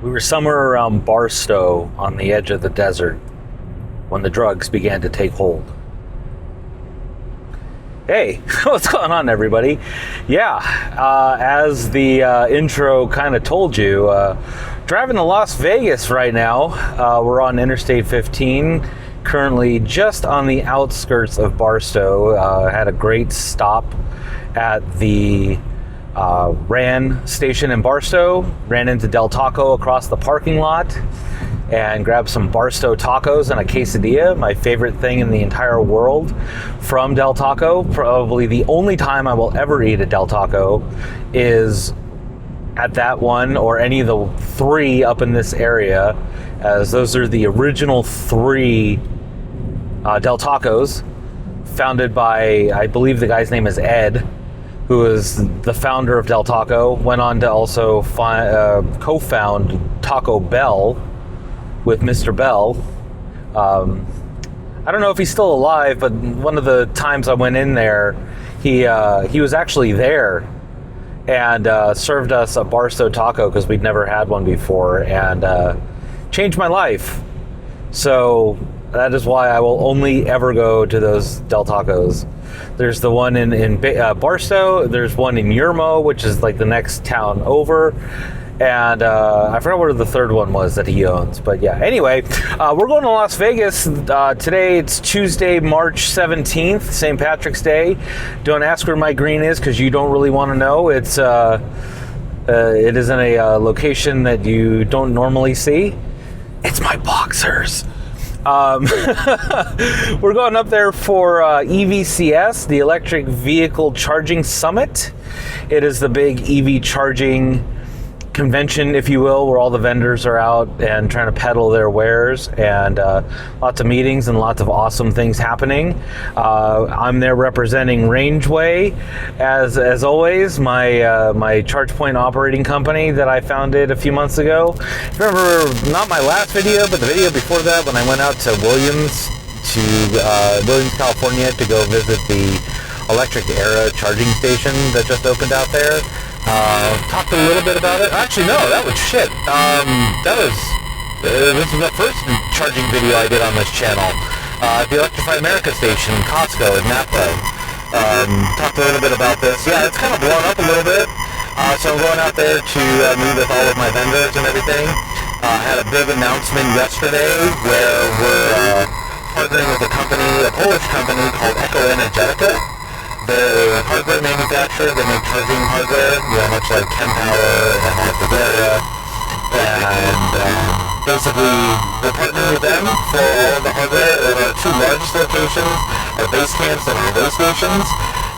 We were somewhere around Barstow on the edge of the desert when the drugs began to take hold. Hey, what's going on, everybody? Yeah, as the intro kind of told you, driving to Las Vegas right now. We're on Interstate 15, currently just on the outskirts of Barstow. Had a great stop at the RAN station in Barstow, ran into Del Taco across the parking lot and grabbed some Barstow tacos and a quesadilla, my favorite thing in the entire world from Del Taco. Probably the only time I will ever eat at Del Taco is at that one or any of the three up in this area, as those are the original three Del Tacos, founded by, I believe the guy's name is Ed, who is the founder of Del Taco. Went on to also co-found Taco Bell with Mr. Bell. I don't know if he's still alive, but one of the times I went in there, he was actually there and served us a Barstow taco because we'd never had one before, and changed my life. So that is why I will only ever go to those Del Tacos. There's the one in Barstow, there's one in Yermo, which is like the next town over, and I forgot what the third one was that he owns. But yeah, anyway, we're going to Las Vegas today. It's Tuesday, March 17th, St. Patrick's Day. Don't ask where my green is because you don't really want to know. It is in a location that you don't normally see. It's my boxers. We're going up there for EVCS, the Electric Vehicle Charging Summit. It is the big EV charging convention, if you will, where all the vendors are out and trying to peddle their wares, and lots of meetings and lots of awesome things happening. I'm there representing Rangeway, as always, my charge point operating company that I founded a few months ago. Remember, not my last video, but the video before that, when I went out to Williams, California, to go visit the Electric Era charging station that just opened out there. Talked a little bit about it. Actually, no, that was shit. This is the first charging video I did on this channel. At the Electrify America station, Costco in Napa. Talked a little bit about this. Yeah, it's kind of blown up a little bit. So I'm going out there to meet with all of my vendors and everything. Had a big announcement yesterday where we're partnering with a Polish company called Energetica. The hardware manufacturer, they make charging hardware, much like Kempower and Alphavera, and basically we're partnering with them for all the hardware at our two largest locations, our base camps and our way stations,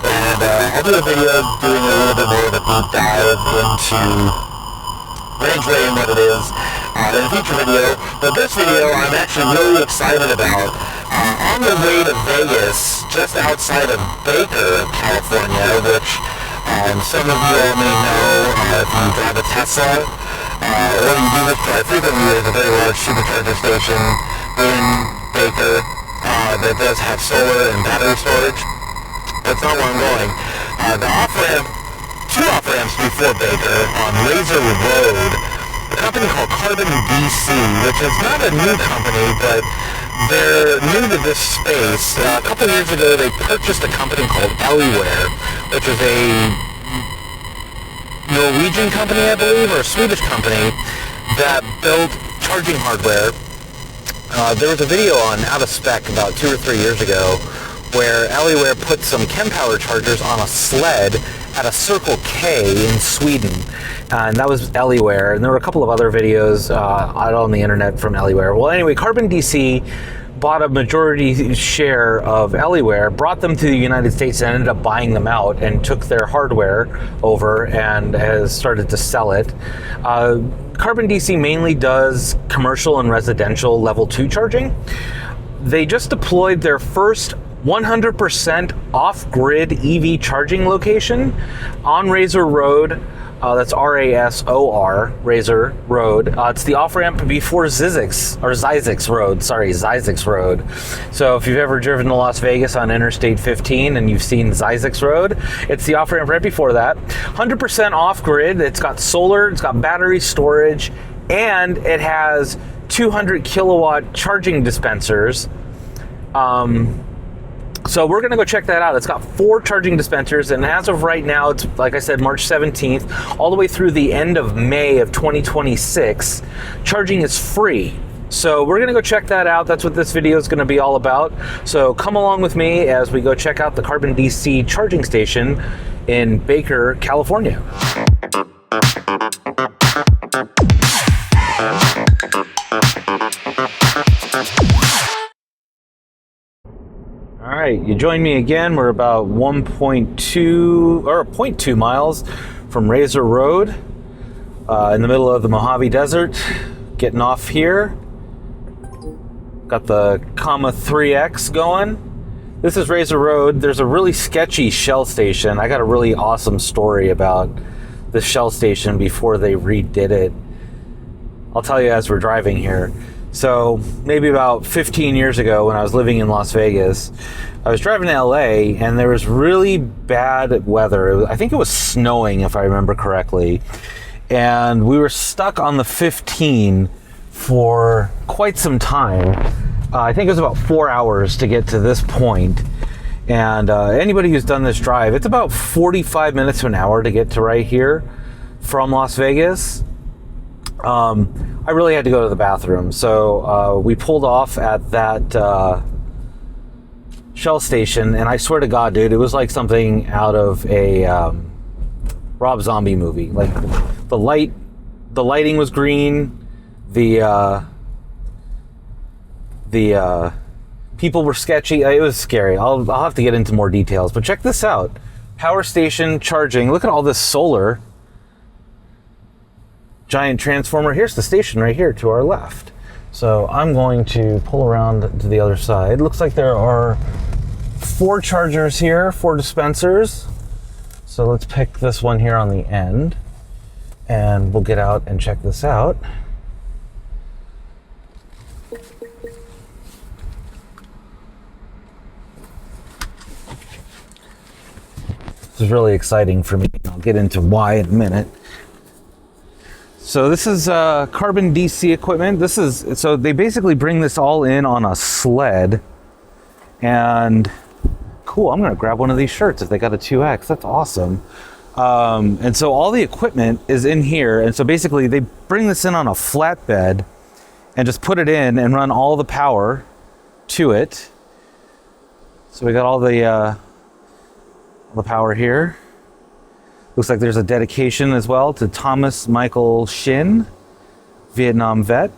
and I'll do a video doing a little bit more of a deep dive into Rangeway and what it is in a future video. But this video I'm actually really excited about. On the way to Vegas, just outside of Baker, California, which some of you all may know if you drive a Tesla, or you do this drive frequently. There's a very large supercharger station in Baker that does have solar and battery storage. That's not where I'm going. The off-ramp, two off-ramps before Baker on Rasor Road, a company called Carbon DC, which is not a new company, but they're new to this space. A couple years ago, they purchased a company called Aliware, which is a Norwegian company, I believe, or a Swedish company that built charging hardware. There was a video on Out of Spec about 2 or 3 years ago where Aliware put some Kempower chargers on a sled at a Circle K in Sweden. And that was Aliware. And there were a couple of other videos out on the internet from Aliware. Well, anyway, Carbon DC bought a majority share of Aliware, brought them to the United States, and ended up buying them out and took their hardware over and has started to sell it. Carbon DC mainly does commercial and residential level 2 charging. They just deployed their first 100% off-grid EV charging location on Rasor Road. That's R-A-S-O-R, Rasor Road. It's the off-ramp before Zyzix Road. So if you've ever driven to Las Vegas on Interstate 15 and you've seen Zyzix Road, it's the off-ramp right before that. 100% off-grid. It's got solar, it's got battery storage, and it has 200 kilowatt charging dispensers. So we're going to go check that out. It's got 4 charging dispensers, and as of right now, it's, like I said, March 17th, all the way through the end of May of 2026. Charging is free. So we're going to go check that out. That's what this video is going to be all about. So come along with me as we go check out the Carbon DC charging station in Baker, California. All right, you join me again. We're about 1.2 or 0.2 miles from Rasor Road in the middle of the Mojave Desert. Getting off here. Got the 3X going. This is Rasor Road. There's a really sketchy Shell station. I got a really awesome story about the Shell station before they redid it. I'll tell you as we're driving here. So maybe about 15 years ago when I was living in Las Vegas, I was driving to LA and there was really bad weather. I think it was snowing if I remember correctly. And we were stuck on the 15 for quite some time. I think it was about 4 hours to get to this point. And anybody who's done this drive, it's about 45 minutes to an hour to get to right here from Las Vegas. I really had to go to the bathroom, so we pulled off at that Shell station, and I swear to God, dude, it was like something out of a Rob Zombie movie. Like the lighting was green, the people were sketchy. It was scary. I'll have to get into more details, but check this out: PowerStation charging. Look at all this solar. Giant transformer. Here's the station right here to our left. So I'm going to pull around to the other side. Looks like there are 4 chargers here, 4 dispensers. So let's pick this one here on the end and we'll get out and check this out. This is really exciting for me. I'll get into why in a minute. So this is Carbon DC equipment. So they basically bring this all in on a sled. And cool, I'm gonna grab one of these shirts if they got a 2X. That's awesome. And so all the equipment is in here. And so basically they bring this in on a flatbed and just put it in and run all the power to it. So we got all the power here. Looks like there's a dedication as well to Thomas Michael Shin, Vietnam vet.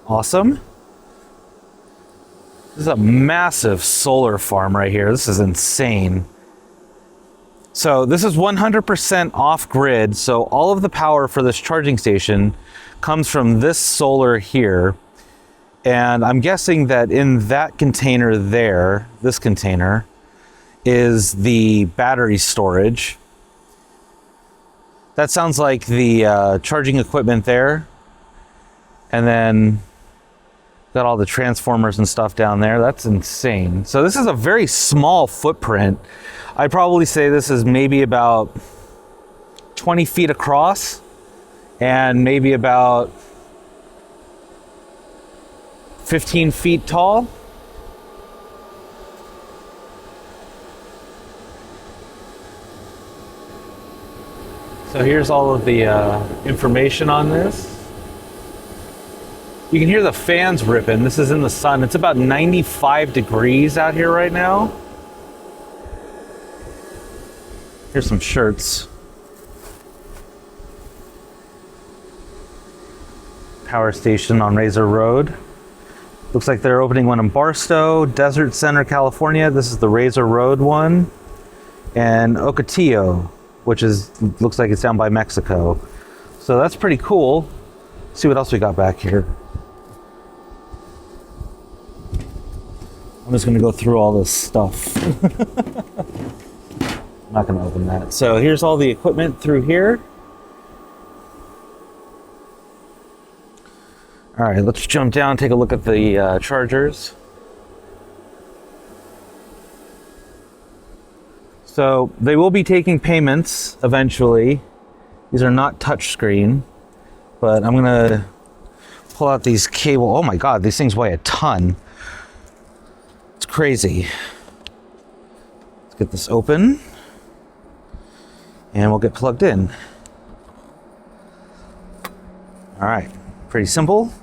Awesome. This is a massive solar farm right here. This is insane. So this is 100% off-grid. So all of the power for this charging station comes from this solar here. And I'm guessing that in that container there, this container, is the battery storage. That sounds like the charging equipment there. And then got all the transformers and stuff down there. That's insane. So this is a very small footprint. I'd probably say this is maybe about 20 feet across and maybe about 15 feet tall. So here's all of the information on this. You can hear the fans ripping. This is in the sun. It's about 95 degrees out here right now. Here's some shirts. PowerStation on Rasor Road. Looks like they're opening one in Barstow, Desert Center, California. This is the Rasor Road one. And Ocotillo, which looks like it's down by Mexico. So that's pretty cool. Let's see what else we got back here. I'm just gonna go through all this stuff. I'm not gonna open that. So here's all the equipment through here. All right, let's jump down and take a look at the chargers. So they will be taking payments eventually. These are not touchscreen. but I'm gonna pull out these cable. Oh my God, these things weigh a ton. It's crazy. Let's get this open and we'll get plugged in. All right, pretty simple.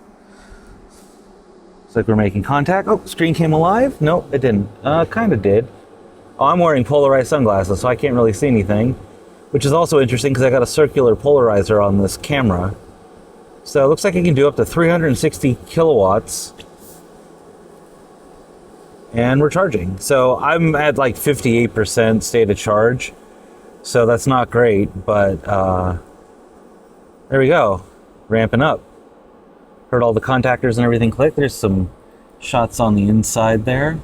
Looks like we're making contact. Oh, screen came alive. Nope, it didn't. Kind of did. Oh, I'm wearing polarized sunglasses, so I can't really see anything, which is also interesting because I got a circular polarizer on this camera. So it looks like it can do up to 360 kilowatts. And we're charging. So I'm at like 58% state of charge. So that's not great, but there we go. Ramping up. Heard all the contactors and everything click. There's some shots on the inside there.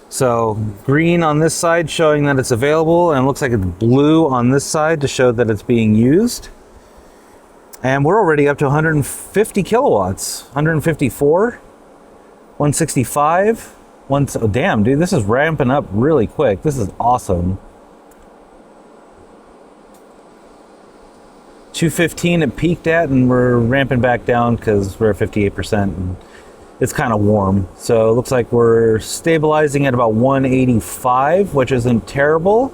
So green on this side showing that it's available, and it looks like it's blue on this side to show that it's being used. And we're already up to 150 kilowatts, 154, 165, oh damn, dude, this is ramping up really quick. This is awesome. 215 it peaked at, and we're ramping back down because we're at 58%. And it's kind of warm, so it looks like we're stabilizing at about 185, which isn't terrible.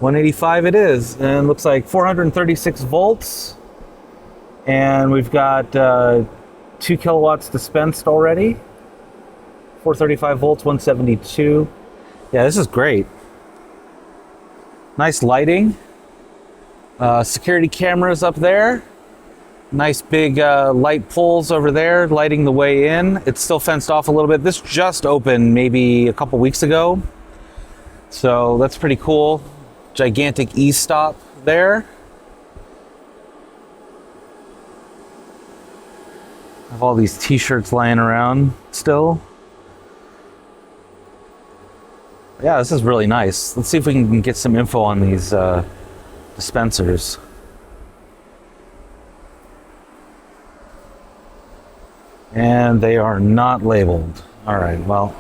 185 it is, and it looks like 436 volts, and we've got 2 kilowatts dispensed already. 435 volts, 172. Yeah, this is great. Nice lighting. Security cameras up there. Nice big light poles over there lighting the way in. It's still fenced off a little bit. This just opened maybe a couple weeks ago, so that's pretty cool. Gigantic e-stop there. I have all these t-shirts lying around still. Yeah, this is really nice. Let's see if we can get some info on these dispensers. And they are not labeled. All right, well,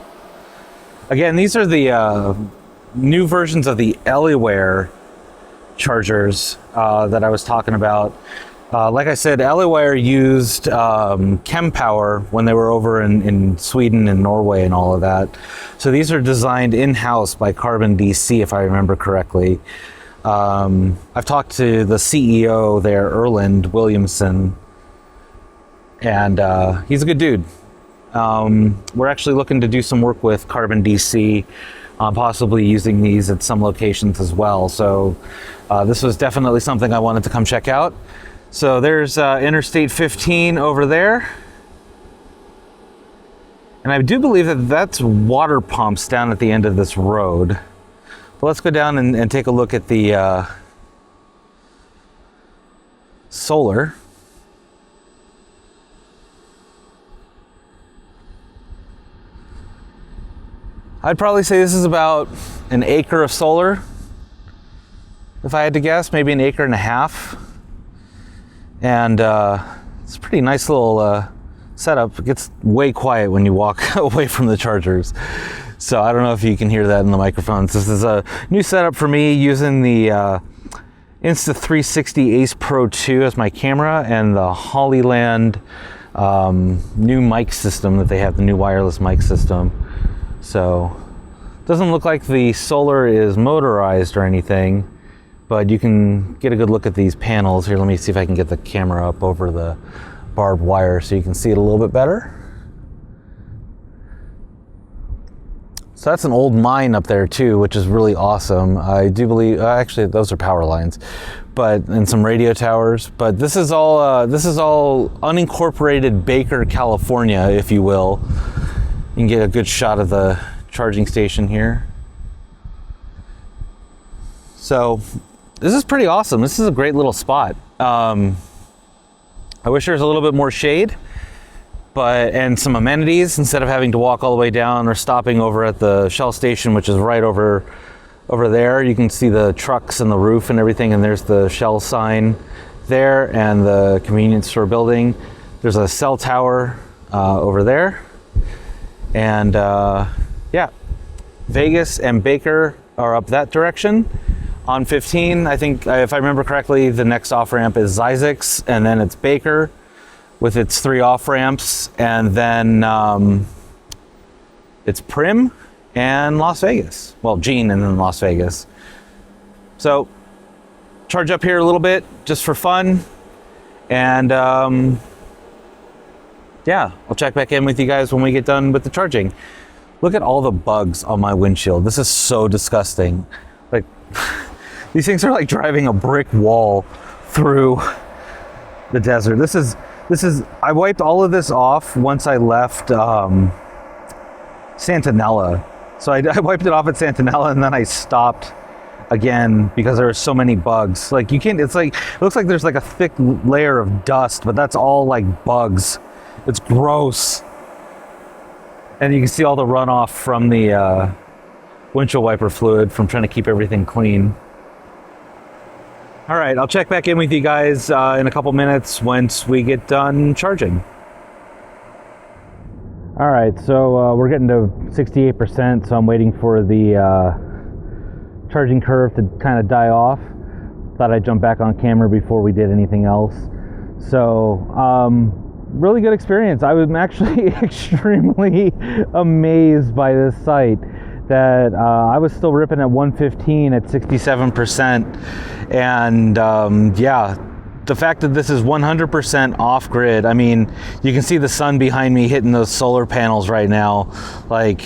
again, these are the new versions of the Eliware chargers that I was talking about. Like I said, Eliware used ChemPower when they were over in Sweden and Norway and all of that. So these are designed in-house by Carbon DC, if I remember correctly. I've talked to the CEO there, Erland Williamson, and he's a good dude. We're actually looking to do some work with Carbon DC, possibly using these at some locations as well. So this was definitely something I wanted to come check out. So there's Interstate 15 over there. And I do believe that that's water pumps down at the end of this road. But let's go down and take a look at the solar. I'd probably say this is about an acre of solar. If I had to guess, maybe an acre and a half. And it's a pretty nice little setup. It gets way quiet when you walk away from the chargers. So I don't know if you can hear that in the microphones. This is a new setup for me using the Insta360 Ace Pro 2 as my camera, and the Hollyland new mic system that they have, the new wireless mic system. So it doesn't look like the solar is motorized or anything, but you can get a good look at these panels. Here, let me see if I can get the camera up over the barbed wire so you can see it a little bit better. So that's an old mine up there too, which is really awesome. I do believe, actually those are power lines, and some radio towers. But this is all unincorporated Baker, California, if you will. You can get a good shot of the charging station here. So this is pretty awesome. This is a great little spot. I wish there was a little bit more shade, and some amenities instead of having to walk all the way down or stopping over at the Shell station, which is right over there. You can see the trucks and the roof and everything, and there's the Shell sign there and the convenience store building. There's a cell tower over there. And yeah, Vegas and Baker are up that direction. On 15, I think, if I remember correctly, the next off-ramp is Isaacs, and then it's Baker with its 3 off-ramps, and then it's Prim and Las Vegas. Well, Gene and then Las Vegas. So, charge up here a little bit just for fun, and yeah, I'll check back in with you guys when we get done with the charging. Look at all the bugs on my windshield. This is so disgusting. Like, these things are like driving a brick wall through the desert. This is, I wiped all of this off once I left Santanella. So I wiped it off at Santanella, and then I stopped again because there were so many bugs. Like, you can't, it's like, it looks like there's like a thick layer of dust, but that's all like bugs. It's gross. And you can see all the runoff from the windshield wiper fluid from trying to keep everything clean. All right, I'll check back in with you guys in a couple minutes once we get done charging. All right, so we're getting to 68%, so I'm waiting for the charging curve to kind of die off. Thought I'd jump back on camera before we did anything else. So, really good experience. I was actually extremely amazed by this site that I was still ripping at 115 at 67%. And yeah, the fact that this is 100% off grid, I mean, you can see the sun behind me hitting those solar panels right now. Like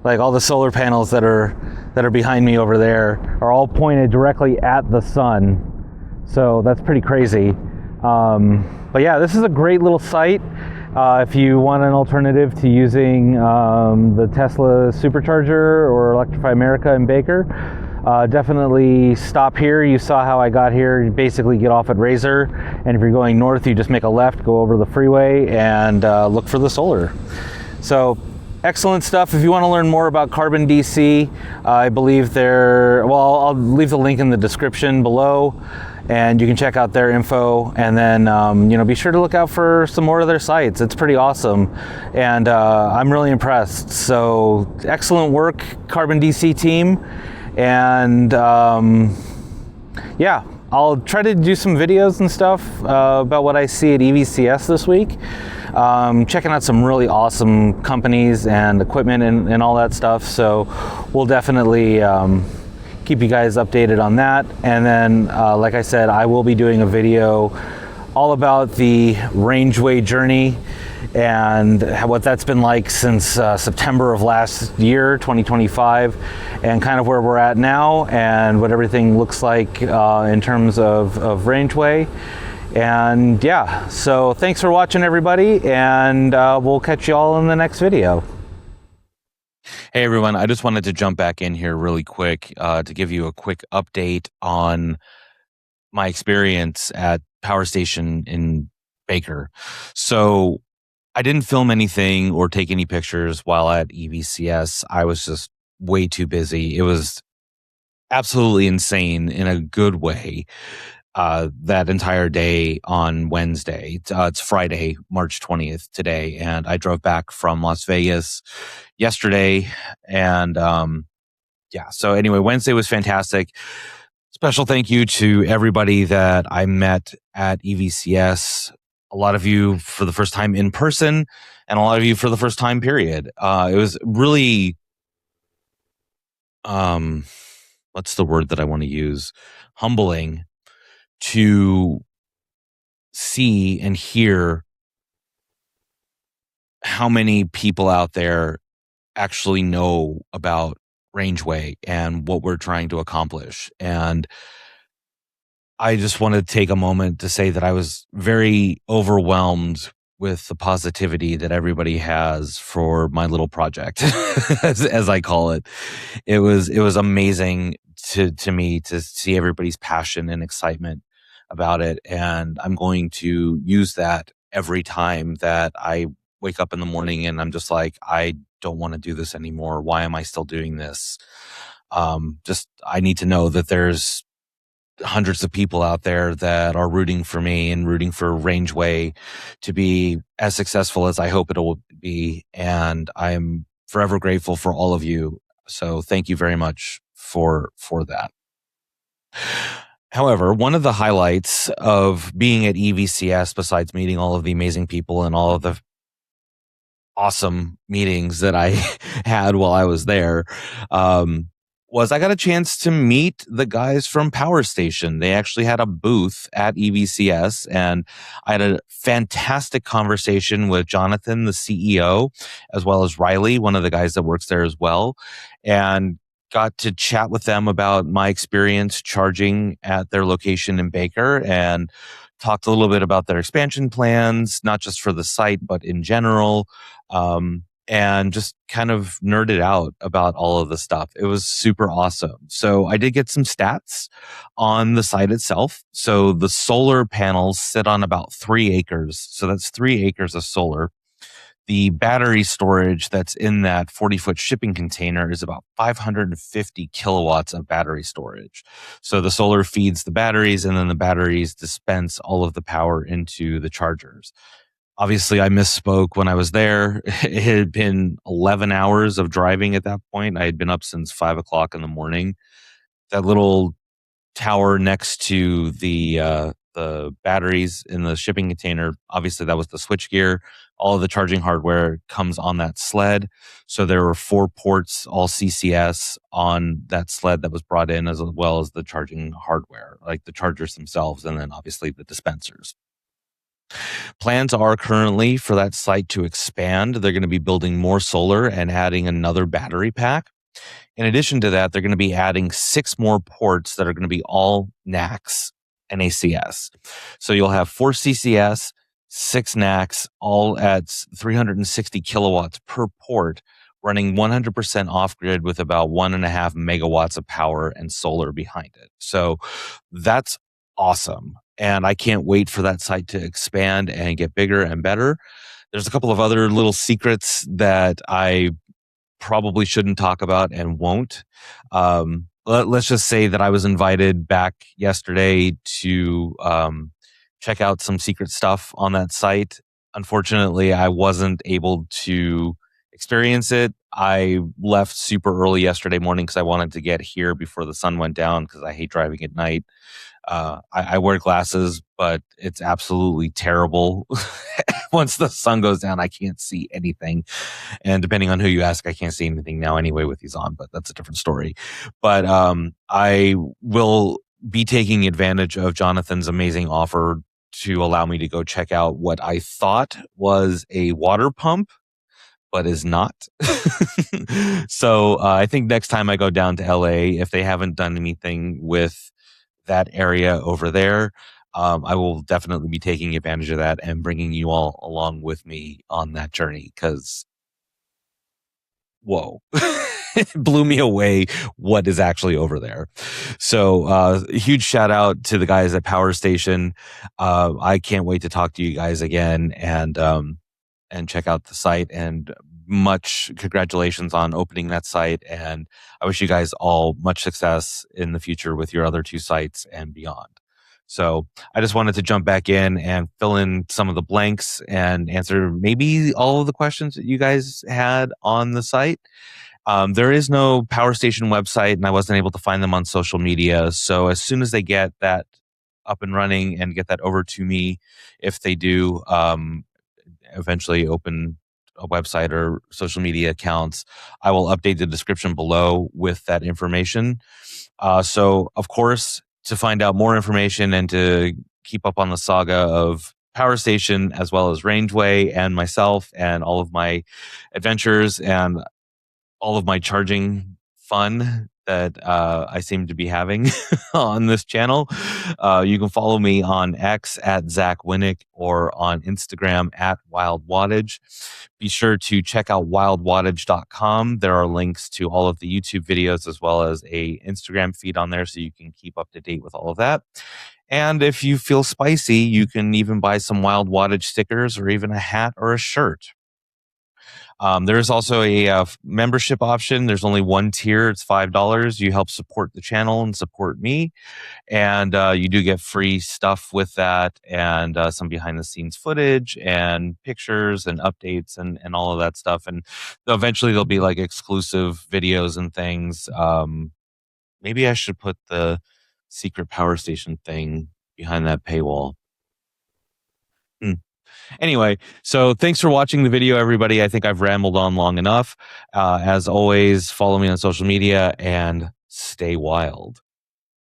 all the solar panels that are behind me over there are all pointed directly at the sun. So that's pretty crazy. But yeah, this is a great little site. If you want an alternative to using the Tesla supercharger or Electrify America in Baker, definitely stop here. You saw how I got here. You basically get off at Rasor, and if you're going north, you just make a left, go over the freeway, and look for the solar. So, excellent stuff. If you want to learn more about Carbon DC, I believe I'll leave the link in the description below, and you can check out their info, and then be sure to look out for some more of their sites. It's pretty awesome, and I'm really impressed. So excellent work, Carbon DC team, and yeah, I'll try to do some videos and stuff about what I see at EVCS this week. Checking out some really awesome companies and equipment and all that stuff. So we'll definitely keep you guys updated on that. And then, like I said, I will be doing a video all about the Rangeway journey and what that's been like since September of last year, 2025, and kind of where we're at now and what everything looks like in terms of Rangeway. And yeah, so thanks for watching, everybody, and we'll catch you all in the next video. Hey everyone, I just wanted to jump back in here really quick to give you a quick update on my experience at PowerStation in Baker. So I didn't film anything or take any pictures while at EVCS. I was just way too busy. It was absolutely insane in a good way. That entire day on Wednesday. It's Friday, March 20th today, and I drove back from Las Vegas yesterday, and yeah, so anyway, Wednesday was fantastic. Special thank you to everybody that I met at EVCS. A lot of you for the first time in person, and a lot of you for the first time, period. It was really, what's the word that I want to use? Humbling to see and hear how many people out there actually know about Rangeway and what we're trying to accomplish. And I just want to take a moment to say that I was very overwhelmed with the positivity that everybody has for my little project, as I call it. It was amazing to me to see everybody's passion and excitement about it. And I'm going to use that every time that I wake up in the morning and I'm just like, I don't want to do this anymore. Why am I still doing this? I need to know that there's hundreds of people out there that are rooting for me and rooting for Rangeway to be as successful as I hope it will be. And I'm forever grateful for all of you. So thank you very much for that. However, one of the highlights of being at EVCS, besides meeting all of the amazing people and all of the awesome meetings that I had while I was there, was I got a chance to meet the guys from PowerStation. They actually had a booth at EVCS, and I had a fantastic conversation with Jonathan, the CEO, as well as Riley, one of the guys that works there as well, and got to chat with them about my experience charging at their location in Baker, and talked a little bit about their expansion plans, not just for the site, but in general. And just kind of nerded out about all of the stuff. It was super awesome. So I did get some stats on the site itself. So the solar panels sit on about 3 acres. So that's 3 acres of solar. The battery storage that's in that 40-foot shipping container is about 550 kilowatts of battery storage. So the solar feeds the batteries, and then the batteries dispense all of the power into the chargers. Obviously, I misspoke when I was there. It had been 11 hours of driving at that point. I had been up since 5 o'clock in the morning. That little tower next to the batteries in the shipping container, obviously that was the switchgear. All of the charging hardware comes on that sled. So there were 4 ports, all CCS, on that sled that was brought in, as well as the charging hardware, like the chargers themselves, and then obviously the dispensers. Plans are currently for that site to expand. They're going to be building more solar and adding another battery pack. In addition to that, they're going to be adding 6 more ports that are going to be all NACS, NACS. So you'll have 4 CCS, 6 NACS, all at 360 kilowatts per port, running 100% off grid with about 1.5 megawatts of power and solar behind it. So that's awesome. And I can't wait for that site to expand and get bigger and better. There's a couple of other little secrets that I probably shouldn't talk about and won't. Let's just say that I was invited back yesterday to check out some secret stuff on that site. Unfortunately, I wasn't able to experience it. I left super early yesterday morning because I wanted to get here before the sun went down, because I hate driving at night. I wear glasses, but it's absolutely terrible. Once the sun goes down, I can't see anything. And depending on who you ask, I can't see anything now anyway with these on, but that's a different story. But I will be taking advantage of Jonathan's amazing offer to allow me to go check out what I thought was a water pump, but is not. So I think next time I go down to LA, if they haven't done anything with that area over there, I will definitely be taking advantage of that and bringing you all along with me on that journey, because whoa, it blew me away what is actually over there. So a huge shout out to the guys at PowerStation. I can't wait to talk to you guys again and check out the site, and much congratulations on opening that site. And I wish you guys all much success in the future with your other 2 sites and beyond. So I just wanted to jump back in and fill in some of the blanks and answer maybe all of the questions that you guys had on the site. There is no PowerStation website, and I wasn't able to find them on social media. So as soon as they get that up and running and get that over to me, if they do, eventually open a website or social media accounts, I will update the description below with that information. So of course, to find out more information and to keep up on the saga of PowerStation, as well as Rangeway and myself and all of my adventures and all of my charging fun that I seem to be having on this channel, you can follow me on X at Zach Winnick or on Instagram at Wild Wattage. Be sure to check out wildwattage.com. There are links to all of the YouTube videos, as well as a Instagram feed on there, so you can keep up to date with all of that. And if you feel spicy, you can even buy some Wild Wattage stickers or even a hat or a shirt. There is also a membership option. There's only one tier. It's $5. You help support the channel and support me. And you do get free stuff with that, and some behind the scenes footage and pictures and updates and all of that stuff. And eventually there'll be like exclusive videos and things. Maybe I should put the secret PowerStation thing behind that paywall. Anyway, so thanks for watching the video, everybody. I think I've rambled on long enough. As always, follow me on social media and stay wild.